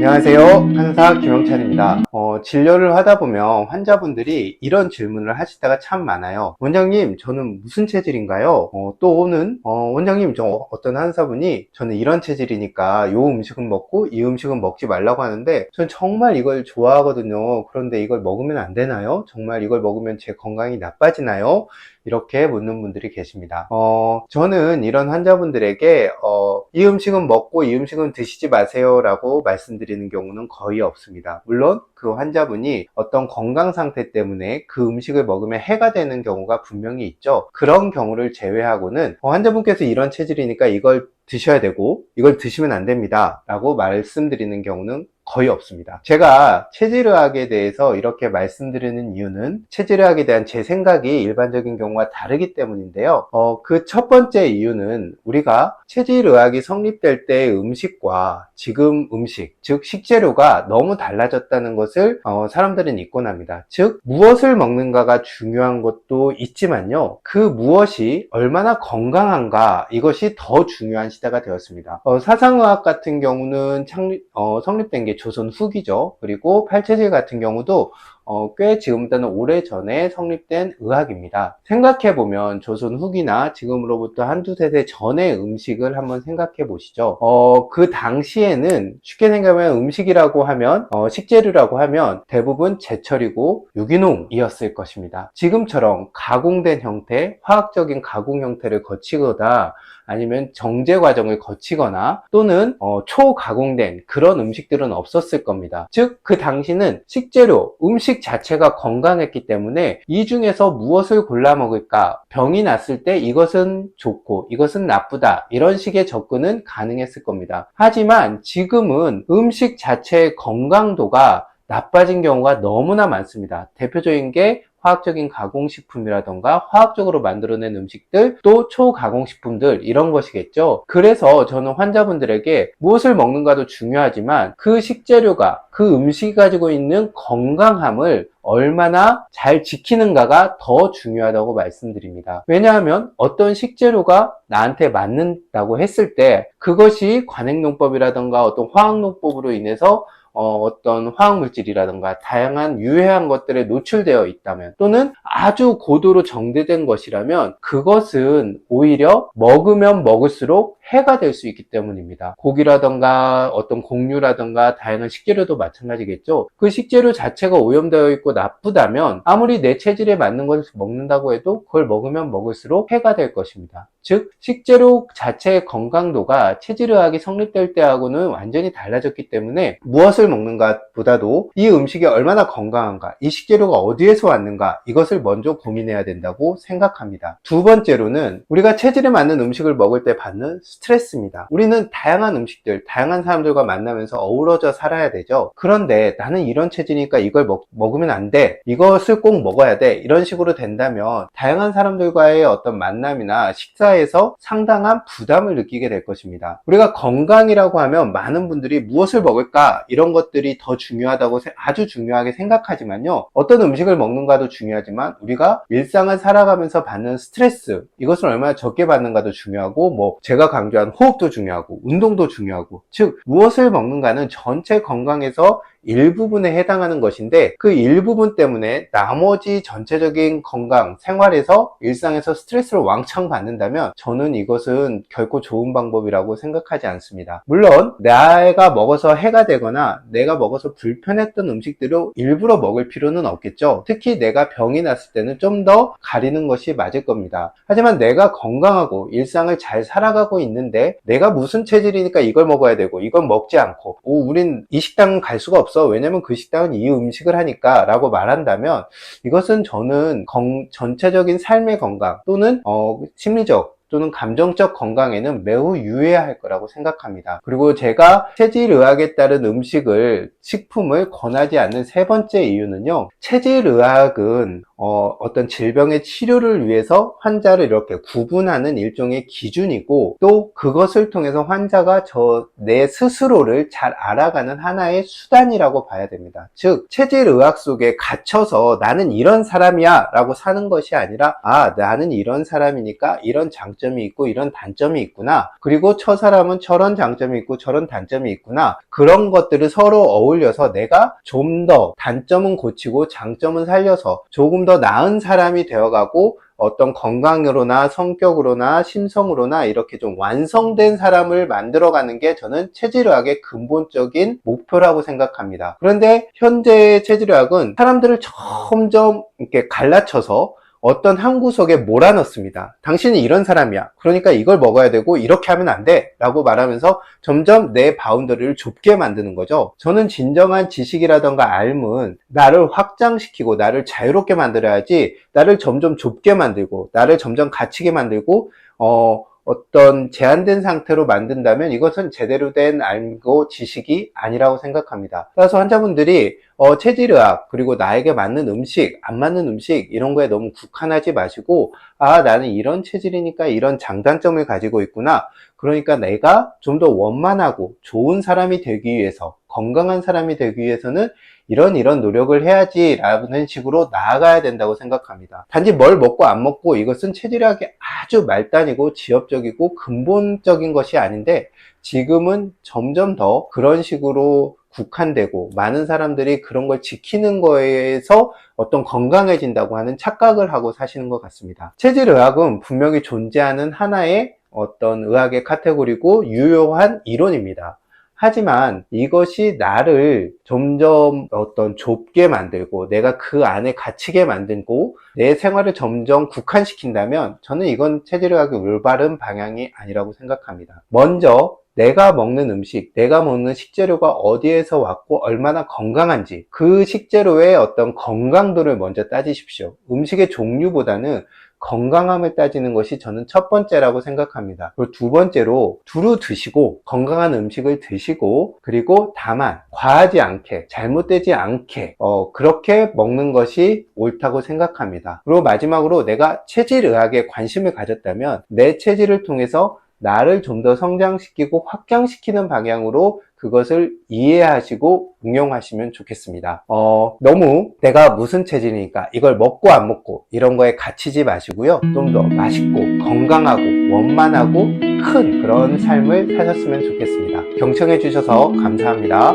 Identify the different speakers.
Speaker 1: 안녕하세요. 한의사 김영찬입니다. 진료를 하다 보면 환자분들이 이런 질문을 하시다가 참 많아요. 원장님, 저는 무슨 체질인가요? 또는 원장님, 저 어떤 한의사분이 저는 이런 체질이니까 요 음식은 먹고 이 음식은 먹지 말라고 하는데 전 정말 이걸 좋아하거든요. 그런데 이걸 먹으면 안 되나요? 정말 이걸 먹으면 제 건강이 나빠지나요? 이렇게 묻는 분들이 계십니다. 저는 이런 환자분들에게 이 음식은 먹고 이 음식은 드시지 마세요 라고 말씀드리는 경우는 거의 없습니다. 물론 그 환자분이 어떤 건강 상태 때문에 그 음식을 먹으면 해가 되는 경우가 분명히 있죠. 그런 경우를 제외하고는 환자분께서 이런 체질이니까 이걸 드셔야 되고 이걸 드시면 안 됩니다 라고 말씀드리는 경우는 거의 없습니다. 제가 체질의학에 대해서 이렇게 말씀드리는 이유는 체질의학에 대한 제 생각이 일반적인 경우와 다르기 때문인데요. 그 첫 번째 이유는 우리가 체질의학이 성립될 때의 음식과 지금 음식, 즉 식재료가 너무 달라졌다는 것을 사람들은 잊곤 합니다. 즉 무엇을 먹는가가 중요한 것도 있지만요, 그 무엇이 얼마나 건강한가, 이것이 더 중요한 시대가 되었습니다. 사상의학 같은 경우는 성립된 게 조선 후기죠. 그리고 팔체질 같은 경우도 꽤 지금보다는 오래전에 성립된 의학입니다. 생각해보면 조선 후기나 지금으로부터 한두 세대 전의 음식을 한번 생각해 보시죠. 그 당시에는 쉽게 생각하면 음식이라고 하면 식재료라고 하면 대부분 제철이고 유기농이었을 것입니다. 지금처럼 가공된 형태, 화학적인 가공 형태를 거치거나 아니면 정제 과정을 거치거나 또는 초가공된 그런 음식들은 없었을 겁니다. 즉 그 당시는 식재료, 음식 자체가 건강했기 때문에 이 중에서 무엇을 골라 먹을까, 병이 났을 때 이것은 좋고 이것은 나쁘다, 이런 식의 접근은 가능했을 겁니다. 하지만 지금은 음식 자체의 건강도가 나빠진 경우가 너무나 많습니다. 대표적인 게 화학적인 가공식품이라던가 화학적으로 만들어낸 음식들, 또 초가공식품들, 이런 것이겠죠. 그래서 저는 환자분들에게 무엇을 먹는가도 중요하지만 그 식재료가, 그 음식이 가지고 있는 건강함을 얼마나 잘 지키는가가 더 중요하다고 말씀드립니다. 왜냐하면 어떤 식재료가 나한테 맞는다고 했을 때 그것이 관행농법이라던가 어떤 화학농법으로 인해서 어떤 화학물질이라든가 다양한 유해한 것들에 노출되어 있다면, 또는 아주 고도로 정제된 것이라면 그것은 오히려 먹으면 먹을수록 해가 될 수 있기 때문입니다. 고기라든가 어떤 곡류라든가 다양한 식재료도 마찬가지겠죠. 그 식재료 자체가 오염되어 있고 나쁘다면 아무리 내 체질에 맞는 것을 먹는다고 해도 그걸 먹으면 먹을수록 해가 될 것입니다. 즉 식재료 자체의 건강도가 체질의학이 성립될 때하고는 완전히 달라졌기 때문에 무엇을 먹는가 보다도 이 음식이 얼마나 건강한가, 이 식재료가 어디에서 왔는가, 이것을 먼저 고민해야 된다고 생각합니다. 두 번째로는 우리가 체질에 맞는 음식을 먹을 때 받는 스트레스입니다. 우리는 다양한 음식들, 다양한 사람들과 만나면서 어우러져 살아야 되죠. 그런데 나는 이런 체질이니까 이걸 먹으면 안 돼, 이것을 꼭 먹어야 돼, 이런 식으로 된다면 다양한 사람들과의 어떤 만남이나 식사에서 상당한 부담을 느끼게 될 것입니다. 우리가 건강이라고 하면 많은 분들이 무엇을 먹을까, 이런 것들이 더 중요하다고 아주 중요하게 생각하지만요, 어떤 음식을 먹는가도 중요하지만 우리가 일상을 살아가면서 받는 스트레스, 이것을 얼마나 적게 받는가도 중요하고, 제가 강조한 호흡도 중요하고 운동도 중요하고, 즉 무엇을 먹는가는 전체 건강에서 일부분에 해당하는 것인데 그 일부분 때문에 나머지 전체적인 건강, 생활에서, 일상에서 스트레스를 왕창 받는다면 저는 이것은 결코 좋은 방법이라고 생각하지 않습니다. 물론 내가 먹어서 해가 되거나 내가 먹어서 불편했던 음식들을 일부러 먹을 필요는 없겠죠. 특히 내가 병이 났을 때는 좀 더 가리는 것이 맞을 겁니다. 하지만 내가 건강하고 일상을 잘 살아가고 있는데 내가 무슨 체질이니까 이걸 먹어야 되고 이건 먹지 않고 우린 이 식당은 갈 수가 없어, 왜냐면 그 식당은 이 음식을 하니까 라고 말한다면 이것은 저는 전체적인 삶의 건강 또는 심리적 또는 감정적 건강에는 매우 유해할 거라고 생각합니다. 그리고 제가 체질의학에 따른 식품을 권하지 않는 세 번째 이유는요, 체질의학은 어떤 질병의 치료를 위해서 환자를 이렇게 구분하는 일종의 기준이고, 또 그것을 통해서 환자가 내 스스로를 잘 알아가는 하나의 수단이라고 봐야 됩니다. 즉, 체질의학 속에 갇혀서 나는 이런 사람이야 라고 사는 것이 아니라, 나는 이런 사람이니까 이런 장점이 있고 이런 단점이 있구나, 그리고 저 사람은 저런 장점이 있고 저런 단점이 있구나, 그런 것들을 서로 어울려서 내가 좀 더 단점은 고치고 장점은 살려서 조금 더 나은 사람이 되어가고, 어떤 건강으로나 성격으로나 심성으로나 이렇게 좀 완성된 사람을 만들어가는 게 저는 체질의학의 근본적인 목표라고 생각합니다. 그런데 현재의 체질의학은 사람들을 점점 이렇게 갈라쳐서 어떤 한 구석에 몰아넣습니다. 당신은 이런 사람이야, 그러니까 이걸 먹어야 되고 이렇게 하면 안 돼 라고 말하면서 점점 내 바운더리를 좁게 만드는 거죠. 저는 진정한 지식이라던가 알은 나를 확장시키고 나를 자유롭게 만들어야지, 나를 점점 좁게 만들고 나를 점점 갇히게 만들고 어떤 제한된 상태로 만든다면 이것은 제대로 된 알고 지식이 아니라고 생각합니다. 따라서 환자분들이 체질의학, 그리고 나에게 맞는 음식, 안 맞는 음식 이런 거에 너무 국한하지 마시고, 나는 이런 체질이니까 이런 장단점을 가지고 있구나, 그러니까 내가 좀 더 원만하고 좋은 사람이 되기 위해서, 건강한 사람이 되기 위해서는 이런 노력을 해야지 라는 식으로 나아가야 된다고 생각합니다. 단지 뭘 먹고 안 먹고, 이것은 체질의학의 아주 말단이고 지엽적이고 근본적인 것이 아닌데, 지금은 점점 더 그런 식으로 국한되고 많은 사람들이 그런 걸 지키는 거에서 어떤 건강해진다고 하는 착각을 하고 사시는 것 같습니다. 체질의학은 분명히 존재하는 하나의 어떤 의학의 카테고리고 유효한 이론입니다. 하지만 이것이 나를 점점 어떤 좁게 만들고 내가 그 안에 갇히게 만들고 내 생활을 점점 국한시킨다면 저는 이건 체질의학의 올바른 방향이 아니라고 생각합니다. 먼저 내가 먹는 음식, 내가 먹는 식재료가 어디에서 왔고 얼마나 건강한지, 그 식재료의 어떤 건강도를 먼저 따지십시오. 음식의 종류보다는 건강함을 따지는 것이 저는 첫 번째라고 생각합니다. 그리고 두 번째로 두루 드시고 건강한 음식을 드시고, 그리고 다만 과하지 않게, 잘못되지 않게 그렇게 먹는 것이 옳다고 생각합니다. 그리고 마지막으로 내가 체질의학에 관심을 가졌다면 내 체질을 통해서 나를 좀 더 성장시키고 확장시키는 방향으로 그것을 이해하시고 응용하시면 좋겠습니다. 너무 내가 무슨 체질이니까 이걸 먹고 안 먹고 이런 거에 갇히지 마시고요. 좀 더 맛있고 건강하고 원만하고 큰 그런 삶을 사셨으면 좋겠습니다. 경청해 주셔서 감사합니다.